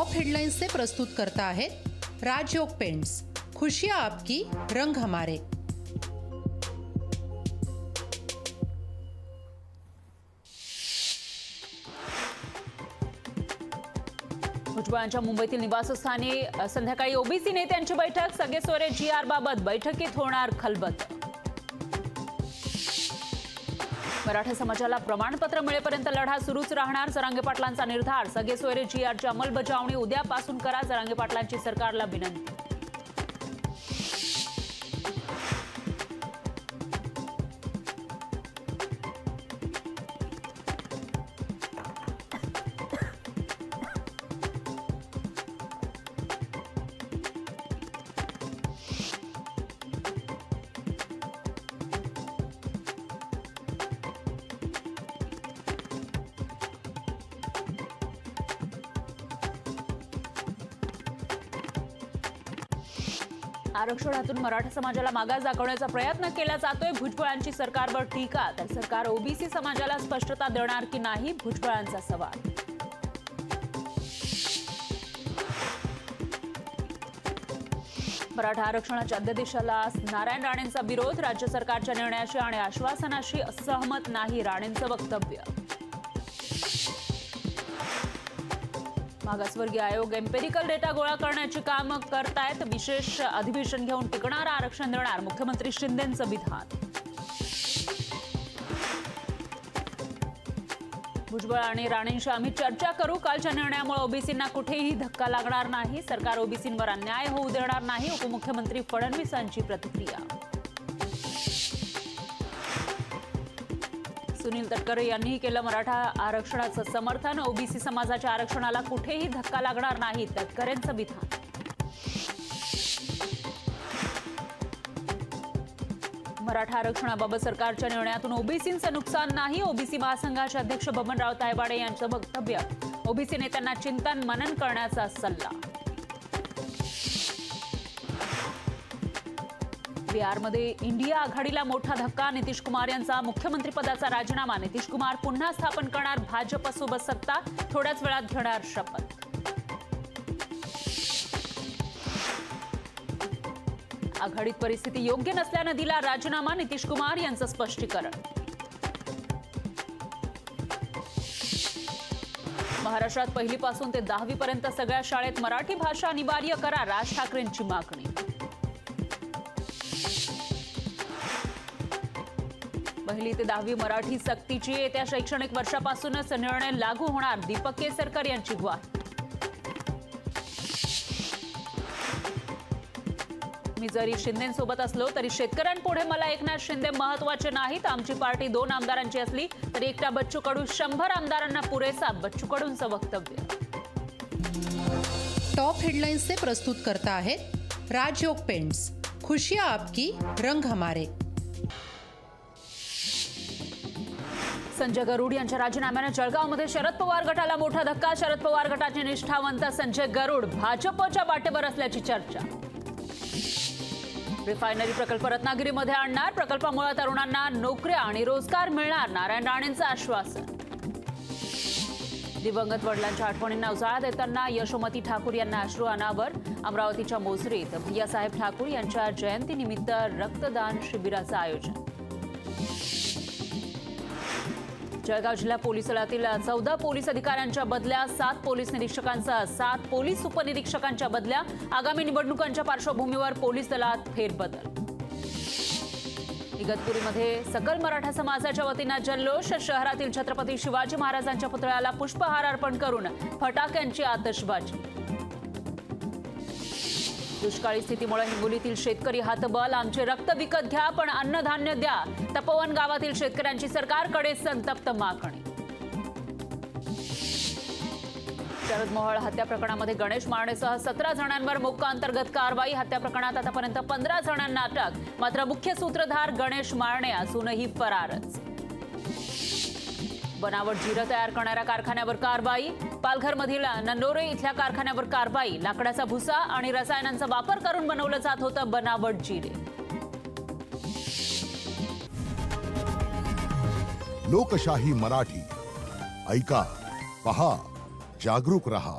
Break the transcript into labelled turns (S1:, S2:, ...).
S1: Top headlines से प्रस्तुत करता है राजयोग पेंट्स, खुशियां आपकी, रंग हमारे।
S2: भुजबळांच्या मुंबईतील निवासस्थानी संध्याकाळी ओबीसी नेत्यांची बैठक, सगळे सोयरे GR बाबत बैठकीत होणार खलबत। मराठा समाजाला प्रमाणपत्र मिळेपर्यंत लढा सुरूच राहणार, जरांगे पाटलांचा निर्धार। सगळे सोयरे GRची अंमलबजावणी उद्यापासून करा, जरांगे पाटलांची सरकारला विनंती। आरक्षणातून मराठा समाजाला मागास दाखवण्याचा प्रयत्न केला जातोय, भुजबळांची सरकारवर टीका। तर सरकार ओबीसी समाजाला स्पष्टता देणार की नाही, भुजबळांचा सवाल। मराठा आरक्षणाच्या अध्यादेशाला नारायण राणेंचा विरोध, राज्य सरकारच्या निर्णयाशी आणि आश्वासनाशी सहमत नाही, राणेंचं वक्तव्य। मागासवर्गीय आयोग एम्पेरिकल डेटा गोळा करण्याची काम करतायत, विशेष अधिवेशन घेऊन टिकणारं आरक्षण देणार, मुख्यमंत्री शिंदेंचं विधान। भुजबळ आणि राणेंशी आम्ही चर्चा करू, कालच्या निर्णयामुळे ओबीसींना कुठेही धक्का लागणार नाही, सरकार ओबीसींवर अन्याय होऊ देणार नाही, उपमुख्यमंत्री फडणवीसांची प्रतिक्रिया। सुनील तटकरे यांनीही केलं मराठा आरक्षणाचं समर्थन, ओबीसी समाजाच्या आरक्षणाला कुठेही धक्का लागणार नाही, तटकरेंचं विधान। मराठा आरक्षणाबाबत सरकारच्या निर्णयातून ओबीसींचं नुकसान नाही, ओबीसी महासंघाचे अध्यक्ष बबनराव तायवाडे यांचं वक्तव्य, ओबीसी नेत्यांना चिंतन मनन करण्याचा सल्ला। बिहारमध्ये इंडिया आघाडीला मोठा धक्का, नितीश कुमार यांचा मुख्यमंत्रीपदाचा राजीनामा, नितीश कुमार पुन्हा स्थापन करणार भाजपसोबत सत्ता, थोड्याच वेळात घेणार शपथ। आघाडीत परिस्थिती योग्य नसल्यानं दिला राजीनामा, नितीश कुमार यांचं स्पष्टीकरण। महाराष्ट्रात पहिलीपासून ते 10वी पर्यंत सगळ्या शाळेत मराठी भाषा अनिवार्य करा, राज ठाकरेंची मागणी। पहिली ते 10वी मराठी सक्तीची येत्या शैक्षणिक वर्षापासूनच निर्णय लागू होणार, दीपक केसरकर यांची ग्वाही। मी जरी शिंदेंसोबत असलो तरी शेतकऱ्यांपुढे मला एकनाथ शिंदे महत्वाचे नाहीत, आमची पार्टी 2 आमदारांची असली तरी एकटा बच्चू कडू 100 आमदारांना पुरेसा, बच्चू कडूंचं वक्तव्य।
S1: टॉप हेडलाइंस से प्रस्तुत करता है राजयोग पेंट्स, खुशियां आपकी, रंग हमारे।
S2: संजय गरुड यांच्या राजीनाम्याने जळगावमध्ये शरद पवार गटाला मोठा धक्का, शरद पवार गटाचे निष्ठावंत संजय गरुड भाजपच्या वाटेवर असल्याची चर्चा। रिफायनरी प्रकल्प रत्नागिरीमध्ये आणणार, प्रकल्पामुळे तरुणांना नोकऱ्या आणि रोजगार मिळणार, नारायण राणेंचं आश्वासन। दिवंगत वडिलांच्या आठवणींना उजाळा देताना यशोमती ठाकूर यांना अश्रू अनावर, अमरावतीच्या मोसरीत भैयासाहेब ठाकूर यांच्या जयंतीनिमित्त रक्तदान शिबिराचं आयोजन। जळगाव जिल्हा पोलीस दलातील 14 पोलीस अधिकाऱ्यांच्या बदल्या, 7 पोलीस निरीक्षकांचा 7 पोलीस उपनिरीक्षकांच्या बदल्या, आगामी निवडणुकांच्या पार्श्वभूमीवर पोलीस दलात फेरबदल। इगतपुरीमध्ये सकल मराठा समाजाच्या वतीनं जल्लोष, शहरातील छत्रपती शिवाजी महाराजांच्या पुतळ्याला पुष्पहार अर्पण करून फटाक्यांची आतषबाजी। दुष्काळी स्थितीमुळे हिंगोलीतील शेतकरी हातबल, आमचे रक्त विकत घ्या पण अन्नधान्य द्या, तपोवन गावातील शेतकऱ्यांची सरकारकडे संतप्त मागणी। शरद मोहोळ हत्या प्रकरणामध्ये गणेश मारणेसह 17 जणांवर मोक्का अंतर्गत कारवाई, हत्या प्रकरणात आतापर्यंत 15 जणांना अटक, मात्र मुख्य सूत्रधार गणेश मारणे असूनही फरारच। बनावट जिरं तयार करणाऱ्या कारखान्यावर कारवाई, पालघरमधील नंदोरे इथल्या कारखान्यावर कारवाई, लाकडाचा भुसा आणि रसायनांचा वापर करून बनवलं जात होतं बनावट जिरे।
S3: लोकशाही मराठी, ऐका, पहा, जागरूक रहा।